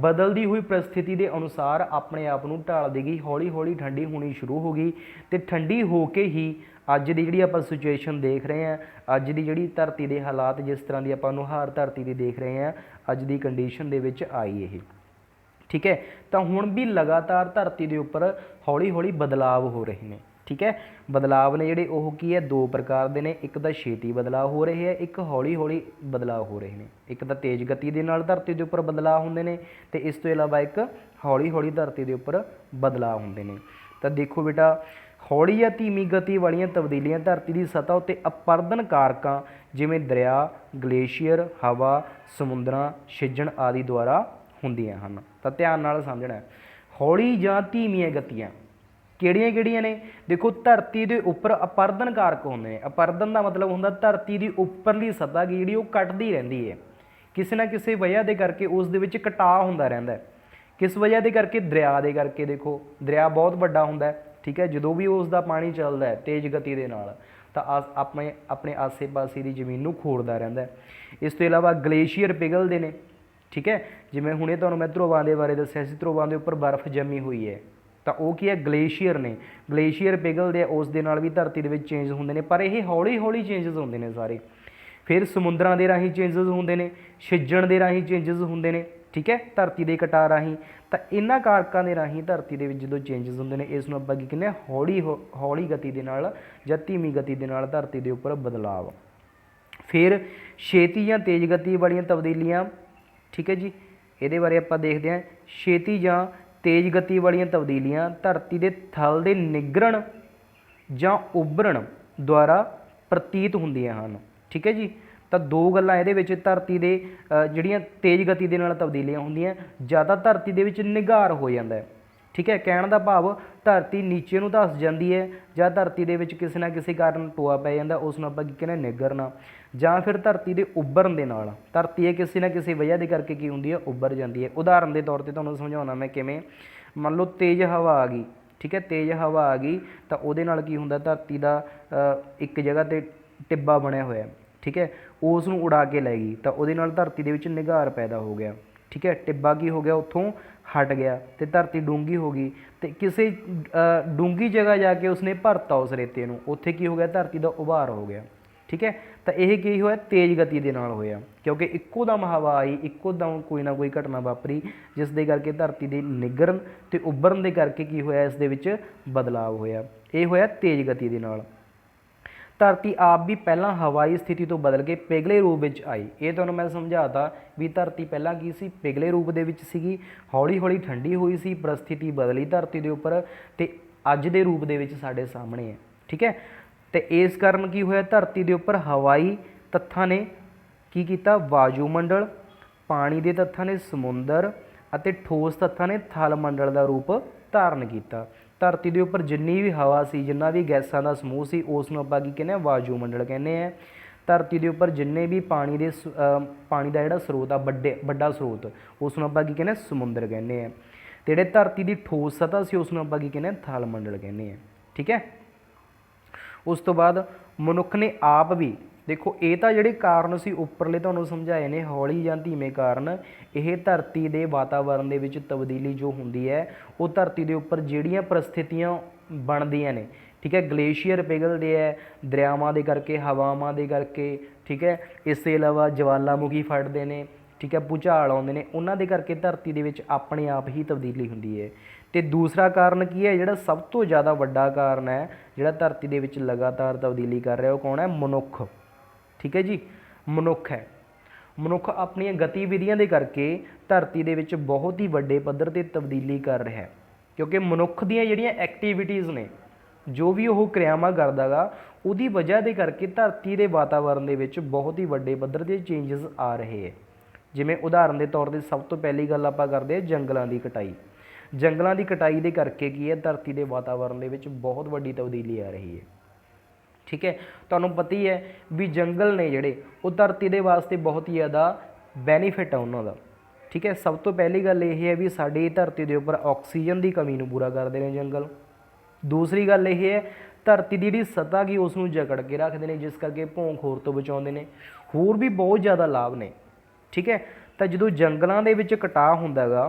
ਬਦਲਦੀ ਹੋਈ परिस्थिति ਦੇ ਅਨੁਸਾਰ ਆਪਣੇ ਆਪ ਨੂੰ ਢਾਲਦੀ ਗਈ, ਹੌਲੀ ਹੌਲੀ ਠੰਡੀ ਹੋਣੀ ਸ਼ੁਰੂ ਹੋ ਗਈ ਅਤੇ ਠੰਡੀ ਹੋ ਕੇ ਹੀ ਅੱਜ ਦੀ ਜਿਹੜੀ ਆਪਾਂ ਸਿਚੁਏਸ਼ਨ ਦੇਖ ਰਹੇ ਹਾਂ, ਅੱਜ ਦੀ ਜਿਹੜੀ ਧਰਤੀ ਦੇ ਹਾਲਾਤ ਜਿਸ ਤਰ੍ਹਾਂ ਦੀ ਆਪਾਂ ਨੁਹਾਰ ਧਰਤੀ ਦੀ ਦੇਖ ਰਹੇ ਹਾਂ, ਅੱਜ ਦੀ ਕੰਡੀਸ਼ਨ ਦੇ ਵਿੱਚ ਆਈ ਇਹ, ਠੀਕ ਹੈ। ਤਾਂ ਹੁਣ ਵੀ ਲਗਾਤਾਰ ਧਰਤੀ ਦੇ ਉੱਪਰ ਹੌਲੀ ਹੌਲੀ ਬਦਲਾਵ ਹੋ ਰਹੇ ਨੇ, ਠੀਕ ਹੈ। ਬਦਲਾਵ ਨੇ ਜਿਹੜੇ ਉਹ ਕੀ ਹੈ, ਦੋ ਪ੍ਰਕਾਰ ਦੇ ਨੇ। ਇੱਕ ਤਾਂ ਛੇਤੀ ਬਦਲਾਅ ਹੋ ਰਹੇ ਹੈ, ਇੱਕ ਹੌਲੀ ਹੌਲੀ ਬਦਲਾਅ ਹੋ ਰਹੇ ਨੇ। ਇੱਕ ਤਾਂ ਤੇਜ਼ ਗਤੀ ਦੇ ਨਾਲ ਧਰਤੀ ਦੇ ਉੱਪਰ ਬਦਲਾਅ ਹੁੰਦੇ ਨੇ ਅਤੇ ਇਸ ਤੋਂ ਇਲਾਵਾ ਇੱਕ ਹੌਲੀ ਹੌਲੀ ਧਰਤੀ ਦੇ ਉੱਪਰ ਬਦਲਾਅ ਹੁੰਦੇ ਨੇ। ਤਾਂ ਦੇਖੋ ਬੇਟਾ, ਹੌਲੀ ਜਾਂ ਧੀਮੀ ਗਤੀ ਵਾਲੀਆਂ ਤਬਦੀਲੀਆਂ ਧਰਤੀ ਦੀ ਸਤ੍ਹਾ ਉੱਤੇ ਅਪਰਦਨ ਕਾਰਕਾਂ ਜਿਵੇਂ ਦਰਿਆ, ਗਲੇਸ਼ੀਅਰ, ਹਵਾ, ਸਮੁੰਦਰਾਂ, ਛਿੱਜਣ ਆਦਿ ਦੁਆਰਾ ਹੁੰਦੀਆਂ ਹਨ। ਤਾਂ ਧਿਆਨ ਨਾਲ ਸਮਝਣਾ, ਹੌਲੀ ਜਾਂ ਧੀਮੀਆਂ ਗਤੀਆਂ ਕਿਹੜੀਆਂ ਕਿਹੜੀਆਂ ਨੇ? ਦੇਖੋ, ਧਰਤੀ ਦੇ ਉੱਪਰ ਅਪਰਦਨ ਕਾਰਕ ਹੁੰਦੇ ਨੇ। ਅਪਰਦਨ ਦਾ ਮਤਲਬ ਹੁੰਦਾ ਧਰਤੀ ਦੀ ਉੱਪਰਲੀ ਸਤ੍ਹਾ ਜਿਹੜੀ ਉਹ ਕੱਟਦੀ ਰਹਿੰਦੀ ਹੈ, ਕਿਸੇ ਨਾ ਕਿਸੇ ਵਜ੍ਹਾ ਦੇ ਕਰਕੇ ਉਸ ਦੇ ਵਿੱਚ ਕਟਾਅ ਹੁੰਦਾ ਰਹਿੰਦਾ। ਕਿਸ ਵਜ੍ਹਾ ਦੇ ਕਰਕੇ? ਦਰਿਆ ਦੇ ਕਰਕੇ। ਦੇਖੋ, ਦਰਿਆ ਬਹੁਤ ਵੱਡਾ ਹੁੰਦਾ, ਠੀਕ ਹੈ। ਜਦੋਂ ਵੀ ਉਸ ਦਾ ਪਾਣੀ ਚੱਲਦਾ ਹੈ ਤੇਜ਼ ਗਤੀ ਦੇ ਨਾਲ ਤਾਂ ਆਪਣੇ ਆਸੇ ਪਾਸੇ ਦੀ ਜ਼ਮੀਨ ਨੂੰ ਖੋੜਦਾ ਰਹਿੰਦਾ। ਇਸ ਤੋਂ ਇਲਾਵਾ ਗਲੇਸ਼ੀਅਰ ਪਿਘਲਦੇ ਨੇ, ਠੀਕ ਹੈ। ਜਿਵੇਂ ਹੁਣੇ ਤੁਹਾਨੂੰ ਮੈਂ ਧਰੁਵਾਂ ਦੇ ਬਾਰੇ ਦੱਸਿਆ ਸੀ, ਧਰੁਵਾਂ ਦੇ ਉੱਪਰ ਬਰਫ਼ ਜੰਮੀ ਹੋਈ ਹੈ ਤਾਂ ਉਹ ਕੀ ਹੈ, ਗਲੇਸ਼ੀਅਰ ਨੇ। ਗਲੇਸ਼ੀਅਰ ਪਿਘਲਦੇ ਆ, ਉਸ ਦੇ ਨਾਲ ਵੀ ਧਰਤੀ ਦੇ ਵਿੱਚ ਚੇਂਜ ਹੁੰਦੇ ਨੇ, ਪਰ ਇਹ ਹੌਲੀ ਹੌਲੀ ਚੇਂਜਸ ਹੁੰਦੇ ਨੇ ਸਾਰੇ। ਫਿਰ ਸਮੁੰਦਰਾਂ ਦੇ ਰਾਹੀਂ ਚੇਂਜਸ ਹੁੰਦੇ ਨੇ, ਛਿੱਜਣ ਦੇ ਰਾਹੀਂ ਚੇਂਜਸ ਹੁੰਦੇ ਨੇ, ਠੀਕ ਹੈ, ਧਰਤੀ ਦੇ ਕਟਾਅ ਰਾਹੀਂ। ਤਾਂ ਇਹਨਾਂ ਕਾਰਕਾਂ ਦੇ ਰਾਹੀਂ ਧਰਤੀ ਦੇ ਵਿੱਚ ਜਦੋਂ ਚੇਂਜਸ ਹੁੰਦੇ ਨੇ, ਇਸ ਨੂੰ ਆਪਾਂ ਕੀ ਕਹਿੰਦੇ ਹਾਂ, ਹੌਲੀ ਗਤੀ ਦੇ ਨਾਲ ਜਾਂ ਧੀਮੀ ਗਤੀ ਦੇ ਨਾਲ ਧਰਤੀ ਦੇ ਉੱਪਰ ਬਦਲਾਵ। ਫਿਰ ਛੇਤੀ ਜਾਂ ਤੇਜ਼ ਗਤੀ ਵਾਲੀਆਂ ਤਬਦੀਲੀਆਂ, ਠੀਕ ਹੈ ਜੀ, ਇਹਦੇ ਬਾਰੇ ਆਪਾਂ ਦੇਖਦੇ ਹਾਂ। ਛੇਤੀ ਜਾਂ ਤੇਜ਼ ਗਤੀ ਵਾਲੀਆਂ ਤਬਦੀਲੀਆਂ ਧਰਤੀ ਦੇ ਥਲ ਦੇ ਨਿੱਘਰਨ ਜਾਂ ਉੱਭਰਨ ਦੁਆਰਾ ਪ੍ਰਤੀਤ ਹੁੰਦੀਆਂ ਹਨ, ਠੀਕ ਹੈ ਜੀ। ਤਾਂ ਦੋ ਗੱਲਾਂ ਇਹਦੇ ਵਿੱਚ, ਧਰਤੀ ਦੇ ਜਿਹੜੀਆਂ ਤੇਜ਼ ਗਤੀ ਦੇ ਨਾਲ ਤਬਦੀਲੀਆਂ ਹੁੰਦੀਆਂ, ਜਾਂ ਤਾਂ ਧਰਤੀ ਦੇ ਵਿੱਚ ਨਿਘਾਰ ਹੋ ਜਾਂਦਾ ਹੈ, ਠੀਕ ਹੈ। ਕਹਿਣ ਦਾ ਭਾਵ ਧਰਤੀ ਨੀਚੇ ਨੂੰ ਧੱਸ ਜਾਂਦੀ ਹੈ, ਜਾਂ ਧਰਤੀ ਦੇ ਵਿੱਚ ਕਿਸੇ ਨਾ ਕਿਸੇ ਕਾਰਨ ਟੋਆ ਪੈ ਜਾਂਦਾ, ਉਸ ਨੂੰ ਆਪਾਂ ਕੀ ਕਹਿੰਦੇ, ਨਿੱਘਰਨਾ। ਜਾਂ ਫਿਰ ਧਰਤੀ ਦੇ ਉੱਭਰਨ ਦੇ ਨਾਲ, ਧਰਤੀ ਇਹ ਕਿਸੇ ਨਾ ਕਿਸੇ ਵਜ੍ਹਾ ਦੇ ਕਰਕੇ ਕੀ ਹੁੰਦੀ ਹੈ, ਉੱਭਰ ਜਾਂਦੀ ਹੈ। ਉਦਾਹਰਨ ਦੇ ਤੌਰ 'ਤੇ ਤੁਹਾਨੂੰ ਸਮਝਾਉਣਾ ਮੈਂ ਕਿਵੇਂ। ਮੰਨ ਲਓ ਤੇਜ਼ ਹਵਾ ਆ ਗਈ, ਠੀਕ ਹੈ, ਤੇਜ਼ ਹਵਾ ਆ ਗਈ ਤਾਂ ਉਹਦੇ ਨਾਲ ਕੀ ਹੁੰਦਾ, ਧਰਤੀ ਦਾ ਇੱਕ ਜਗ੍ਹਾ 'ਤੇ ਟਿੱਬਾ ਬਣਿਆ ਹੋਇਆ, ਠੀਕ ਹੈ, ਉਸ ਨੂੰ ਉਡਾ ਕੇ ਲੈ ਗਈ ਤਾਂ ਉਹਦੇ ਨਾਲ ਧਰਤੀ ਦੇ ਵਿੱਚ ਨਿਘਾਰ ਪੈਦਾ ਹੋ ਗਿਆ, ਠੀਕ ਹੈ। ਟਿੱਬਾ ਕੀ ਹੋ ਗਿਆ, ਉੱਥੋਂ ਹਟ ਗਿਆ ਅਤੇ ਧਰਤੀ ਡੂੰਘੀ ਹੋ ਗਈ ਅਤੇ ਕਿਸੇ ਡੂੰਘੀ ਜਗ੍ਹਾ ਜਾ ਕੇ ਉਸਨੇ ਭਰਤਾ ਉਸ ਰੇਤੇ ਨੂੰ, ਉੱਥੇ ਕੀ ਹੋ ਗਿਆ, ਧਰਤੀ ਦਾ ਉਭਾਰ ਹੋ ਗਿਆ, ਠੀਕ ਹੈ। ਤਾਂ ਇਹ ਕੀ ਹੋਇਆ, ਤੇਜ਼ ਗਤੀ ਦੇ ਨਾਲ ਹੋਇਆ, ਕਿਉਂਕਿ ਇੱਕੋ ਦਮ ਹਵਾ ਆਈ, ਇੱਕੋ ਦਮ ਕੋਈ ਨਾ ਕੋਈ ਘਟਨਾ ਵਾਪਰੀ, ਜਿਸ ਦੇ ਕਰਕੇ ਧਰਤੀ ਦੇ ਨਿੱਘਰਨ ਅਤੇ ਉੱਭਰਨ ਦੇ ਕਰਕੇ ਕੀ ਹੋਇਆ, ਇਸ ਦੇ ਵਿੱਚ ਬਦਲਾਵ ਹੋਇਆ। ਇਹ ਹੋਇਆ ਤੇਜ਼ ਗਤੀ ਦੇ ਨਾਲ। ਧਰਤੀ ਆਪ ਵੀ ਪਹਿਲਾਂ ਹਵਾਈ ਸਥਿਤੀ ਤੋਂ ਬਦਲ ਕੇ ਪਿਘਲੇ ਰੂਪ ਵਿੱਚ ਆਈ। ਇਹ ਤੁਹਾਨੂੰ ਮੈਂ ਸਮਝਾਤਾ ਵੀ ਧਰਤੀ ਪਹਿਲਾਂ ਕੀ ਸੀ, ਪਿਘਲੇ ਰੂਪ ਦੇ ਵਿੱਚ ਸੀਗੀ, ਹੌਲੀ ਹੌਲੀ ਠੰਡੀ ਹੋਈ ਸੀ, ਪਰਿਸਥਿਤੀ ਬਦਲੀ ਧਰਤੀ ਦੇ ਉੱਪਰ ਅਤੇ ਅੱਜ ਦੇ ਰੂਪ ਦੇ ਵਿੱਚ ਸਾਡੇ ਸਾਹਮਣੇ ਹੈ, ਠੀਕ ਹੈ। ਅਤੇ ਇਸ ਕਾਰਨ ਕੀ ਹੋਇਆ, ਧਰਤੀ ਦੇ ਉੱਪਰ ਹਵਾਈ ਤੱਥਾਂ ਨੇ ਕੀ ਕੀਤਾ, ਵਾਯੂਮੰਡਲ, ਪਾਣੀ ਦੇ ਤੱਥਾਂ ਨੇ ਸਮੁੰਦਰ ਅਤੇ ਠੋਸ ਤੱਥਾਂ ਨੇ ਥਲ ਮੰਡਲ ਦਾ ਰੂਪ ਧਾਰਨ ਕੀਤਾ। ਧਰਤੀ ਦੇ ਉੱਪਰ ਜਿੰਨੀ ਵੀ ਹਵਾ ਸੀ, ਜਿੰਨਾ ਵੀ ਗੈਸਾਂ ਦਾ ਸਮੂਹ ਸੀ, ਉਸ ਨੂੰ ਆਪਾਂ ਕੀ ਕਹਿੰਦੇ ਹਾਂ, ਵਾਯੂਮੰਡਲ ਕਹਿੰਦੇ ਹਾਂ। ਧਰਤੀ ਦੇ ਉੱਪਰ ਜਿੰਨੇ ਵੀ ਪਾਣੀ ਦਾ ਜਿਹੜਾ ਸਰੋਤ ਆ, ਵੱਡਾ ਸਰੋਤ, ਉਸ ਨੂੰ ਆਪਾਂ ਕੀ ਕਹਿੰਦੇ ਹਾਂ, ਸਮੁੰਦਰ ਕਹਿੰਦੇ ਹਾਂ। ਅਤੇ ਜਿਹੜੇ ਧਰਤੀ ਦੀ ਠੋਸ ਸਤ੍ਹਾ ਸੀ, ਉਸ ਨੂੰ ਆਪਾਂ ਕੀ ਕਹਿੰਦੇ ਹਾਂ, ਥਲ ਮੰਡਲ ਕਹਿੰਦੇ ਹਾਂ, ਠੀਕ ਹੈ। ਉਸ ਤੋਂ ਬਾਅਦ ਮਨੁੱਖ ਨੇ ਆਪ ਵੀ, ਦੇਖੋ ਇਹ ਤਾਂ ਜਿਹੜੇ ਕਾਰਨ ਸੀ ਉੱਪਰਲੇ ਤੁਹਾਨੂੰ ਸਮਝਾਏ ਨੇ, ਹੌਲੀ ਜਾਂ ਧੀਮੇ ਕਾਰਨ, ਇਹ ਧਰਤੀ ਦੇ ਵਾਤਾਵਰਨ ਦੇ ਵਿੱਚ ਤਬਦੀਲੀ ਜੋ ਹੁੰਦੀ ਹੈ, ਉਹ ਧਰਤੀ ਦੇ ਉੱਪਰ ਜਿਹੜੀਆਂ ਪਰਿਸਥਿਤੀਆਂ ਬਣਦੀਆਂ ਨੇ, ਠੀਕ ਹੈ, ਗਲੇਸ਼ੀਅਰ ਪਿਘਲਦੇ ਹੈ ਦਰਿਆਵਾਂ ਦੇ ਕਰਕੇ, ਹਵਾਵਾਂ ਦੇ ਕਰਕੇ, ਠੀਕ ਹੈ। ਇਸ ਤੋਂ ਇਲਾਵਾ ਜਵਾਲਾਮੁਖੀ ਫਟਦੇ ਨੇ, ਠੀਕ ਹੈ, ਭੂਚਾਲ ਆਉਂਦੇ ਨੇ, ਉਹਨਾਂ ਦੇ ਕਰਕੇ ਧਰਤੀ ਦੇ ਵਿੱਚ ਆਪਣੇ ਆਪ ਹੀ ਤਬਦੀਲੀ ਹੁੰਦੀ ਹੈ। ਅਤੇ ਦੂਸਰਾ ਕਾਰਨ ਕੀ ਹੈ, ਜਿਹੜਾ ਸਭ ਤੋਂ ਜ਼ਿਆਦਾ ਵੱਡਾ ਕਾਰਨ ਹੈ, ਜਿਹੜਾ ਧਰਤੀ ਦੇ ਵਿੱਚ ਲਗਾਤਾਰ ਤਬਦੀਲੀ ਕਰ ਰਿਹਾ, ਉਹ ਕੌਣ ਹੈ, ਮਨੁੱਖ, ਠੀਕ ਹੈ ਜੀ, ਮਨੁੱਖ ਹੈ। ਮਨੁੱਖ ਆਪਣੀਆਂ ਗਤੀਵਿਧੀਆਂ ਦੇ ਕਰਕੇ ਧਰਤੀ ਦੇ ਵਿੱਚ ਬਹੁਤ ਹੀ ਵੱਡੇ ਪੱਧਰ 'ਤੇ ਤਬਦੀਲੀ ਕਰ ਰਿਹਾ, ਕਿਉਂਕਿ ਮਨੁੱਖ ਦੀਆਂ ਜਿਹੜੀਆਂ ਐਕਟੀਵਿਟੀਜ਼ ਨੇ, ਜੋ ਵੀ ਉਹ ਕਿਰਿਆਵਾਂ ਕਰਦਾ ਗਾ, ਉਹਦੀ ਵਜ੍ਹਾ ਦੇ ਕਰਕੇ ਧਰਤੀ ਦੇ ਵਾਤਾਵਰਨ ਦੇ ਵਿੱਚ ਬਹੁਤ ਹੀ ਵੱਡੇ ਪੱਧਰ 'ਤੇ ਚੇਂਜਸ ਆ ਰਹੇ ਹੈ। ਜਿਵੇਂ ਉਦਾਹਰਨ ਦੇ ਤੌਰ 'ਤੇ ਸਭ ਤੋਂ ਪਹਿਲੀ ਗੱਲ ਆਪਾਂ ਕਰਦੇ ਹਾਂ, ਜੰਗਲਾਂ ਦੀ ਕਟਾਈ। जंगलों की कटाई के करके की है धरती के वातावरण के विच बहुत वड्डी तब्दीली आ रही है। ठीक है, तुहानूं पता ही है भी जंगल ने जिहड़े वो धरती के वास्ते बहुत ही ज़्यादा बैनीफिट है उन्हों का। ठीक है, सब तो पहली गल यह है भी साडी धरती के उपर ऑक्सीजन की कमी नूं पूरा करते हैं जंगल। दूसरी गल यह है धरती की जिहड़ी सतह की उसनूं जकड़ के रखते हैं, जिस करके भौंक होर तो बचाउंदे ने। होर भी बहुत ज़्यादा लाभ ने। ठीक है, तो जो जंगलों के विच कटाव हुंदा गा,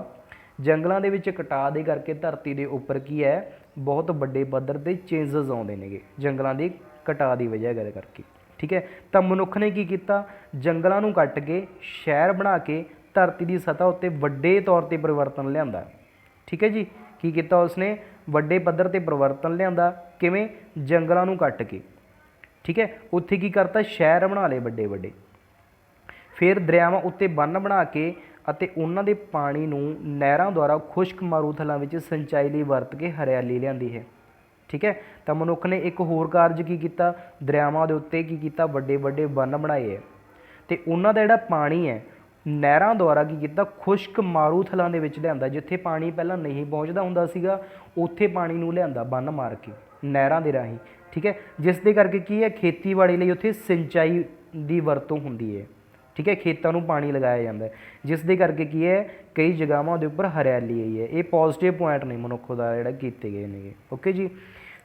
जंगलों के विच कटाव के करके धरती के उपर की है बहुत बड़े पद्धर ते चेंजिज आउंदे नेगे जंगलों के कटाव की वजह करके। ठीक है, तो मनुख ने की किया जंगलों नूं कट के शहर बना के धरती की सतह उत्ते वड्डे तौर पर परिवर्तन लिया। ठीक है जी, की किया उसने वड्डे पद्धर ते परिवर्तन लिया किवें जंगलों नूं कट के। ठीक है, उत्थे की करता शहर बना लए वड्डे वड्डे, फिर दरियावां उत्ते बंन बना के अते उन्हां दे पानी नूं नहरां द्वारा खुश्क मारूथलां विच सिंचाई लई वरत के हरियाली लिआंदी है। ठीक है, तो मनुख ने एक होर कारज की किया दरियावां दे उत्ते की किया वड्डे वड्डे बंन बनाए है ते उन्हां दा जिहड़ा पानी है नहरां द्वारा की किया खुश्क मारूथलां दे विच लिआंदा। जिथे पानी पहलां नहीं पहुँचता हुंदा सीगा उत्थे पानी नूं लिआंदा बंन मार के नहरां दे राहीं। ठीक है, जिस दे करके की है खेतीबाड़ी लई उत्थे सिंचाई की वरतों हुंदी है। ठीक है, खेतों में पानी लगाया जाता है, जिस दे करके की है कई जगहों के उपर हरियाली आई है। ये पॉजिटिव पॉइंट ने मनुख द्वारा जिहड़ा कीते गए ने। ओके जी,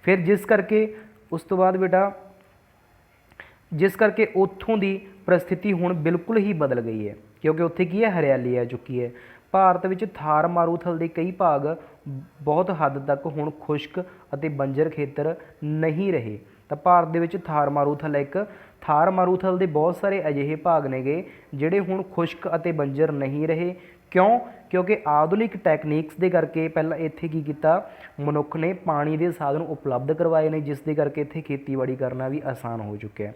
फिर जिस करके उस तो बाद बेटा जिस करके उत्थों की परिस्थिति हुण बिल्कुल ही बदल गई है, क्योंकि उत्थे की है हरियाली आ चुकी है। भारत विच थार मारूथल के कई भाग बहुत हद तक हुण खुश्क अते बंजर खेतर नहीं रहे। तो भारत दे विच थार मारूथल एक थार मारूथल के बहुत सारे अजिहे भाग ने गए जिहड़े हुण खुश्क अते बंजर नहीं रहे। क्यों? क्योंकि आधुनिक टैकनीक्स के करके पहला इत्थे की किया मनुख ने पानी के साधन उपलब्ध करवाए ने, जिस दे करके इत्थे खेतीबाड़ी करना भी आसान हो चुका है।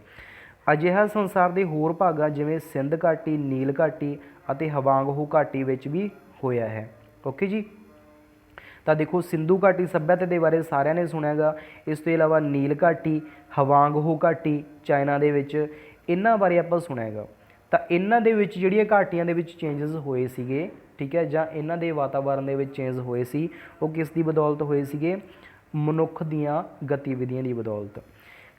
अजिहा संसार के होर भागां जिवें सिंध घाटी, नील घाटी अते हवांगहू घाटी विच भी होया है। ओके जी, तो देखो सिंधु घाटी सभ्यता के बारे सारिਆਂ ने सुनिया गा। इस तो इलावा नील घाटी, हवांगहू घाटी चाइना दे विच इन्हां बारे आपां सुनिया गा। तो इन्हां दे विच जिहड़ियां घाटियां दे विच चेंजिस होए सीगे, ठीक है, जां इन्हां दे वातावरण दे विच चेंज होए सी, वो किस दी बदौलत होए सीगे? मनुख दीआं गतिविधियां दी बदौलत।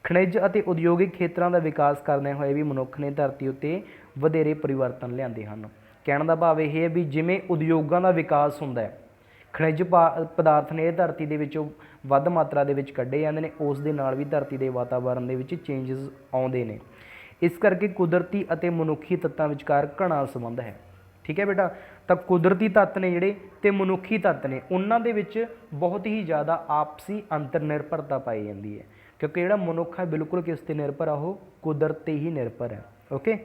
खनिज अते उद्योगिक खेत्रां दा विकास करदे होए भी मनुख ने धरती उत्ते वधेरे परिवर्तन लिआंदे हन। कहण दा भाव इह है भी जिवें उद्योगां दा विकास हुंदा है, खनिज पदार्थ ने धरती दे विचों वध मात्रा दे विच कढे जांदे ने, उस दे नाल भी धरती के वातावरण दे विच चेंजिस आउंदे ने। इस करके कुदरती अते मनुखी तत्तां विचकार घना संबंध है। ठीक है बेटा, तो कुदरती तत्त ने जिहड़े ते मनुखी तत्त ने उन्हां दे विच बहुत ही ज़्यादा आपसी अंतर निर्भरता पाई जाती है, क्योंकि जिहड़ा मनुख है बिल्कुल किस ते निर्भर है? वो कुदरत ते ही निर्भर है। ओके,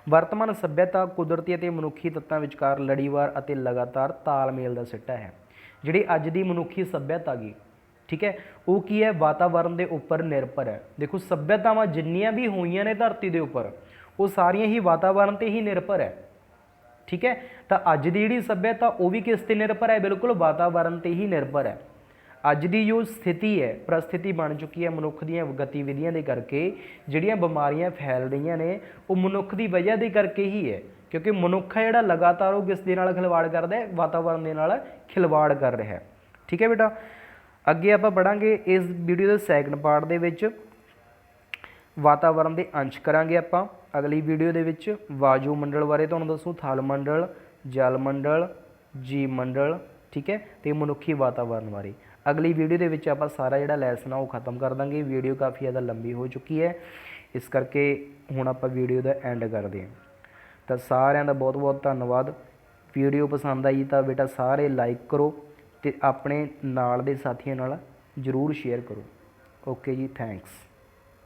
वर्तमान सभ्यता कुदरती अते मनुखी तत्तां विचकार लड़ीवार अते लगातार तालमेल का सिट्टा है। जिहड़ी अज दी मनुखी सभ्यता गी, ठीक है, वो की है? वातावरण के उपर निर्भर है। देखो सभ्यतावां जिन्नियां भी होईयां ने धरती के उपर वो सारियां ही वातावरण ते ही निर्भर है। ठीक है, तो अज की जिहड़ी सभ्यता वो भी किस ते निर्भर है? बिल्कुल वातावरण ते ही निर्भर है। अज की जो स्थिति है, परिस्थिति बन चुकी है मनुख दी गतिविधियां दे करके, जिहड़ियां बीमारियां फैल रही ने वो मनुख की वजह दे करके ही है, क्योंकि मनुख है जिहड़ा लगातार वो किस दे नाल खिलवाड़ करदा है? वातावरण दे नाल खिलवाड़ कर रहा है। ठीक है बेटा, अगे आपां पढ़ांगे इस वीडियो के सैकंड पार्ट दे विच वातावरण के अंश करांगे आपां। अगली वीडियो दे विच वायुमंडल बारे तुहानूं दसूं, थल मंडल, जल मंडल, जीव मंडल, ठीक है, तो मनुखी वातावरण बारे। अगली वीडियो के विच आपां सारा जिहड़ा लैसन आ वो खत्म कर देंगे। वीडियो काफ़ी ज़्यादा लंबी हो चुकी है, इस करके हुण आपां वीडियो का एंड करते हैं। तो सारिਆਂ ਦਾ बहुत बहुत धन्नवाद। वीडियो पसंद आई तो बेटा सारे लाइक करो तो अपने नाल दे साथियों नाल जरूर शेयर करो। ओके जी, थैंक्स।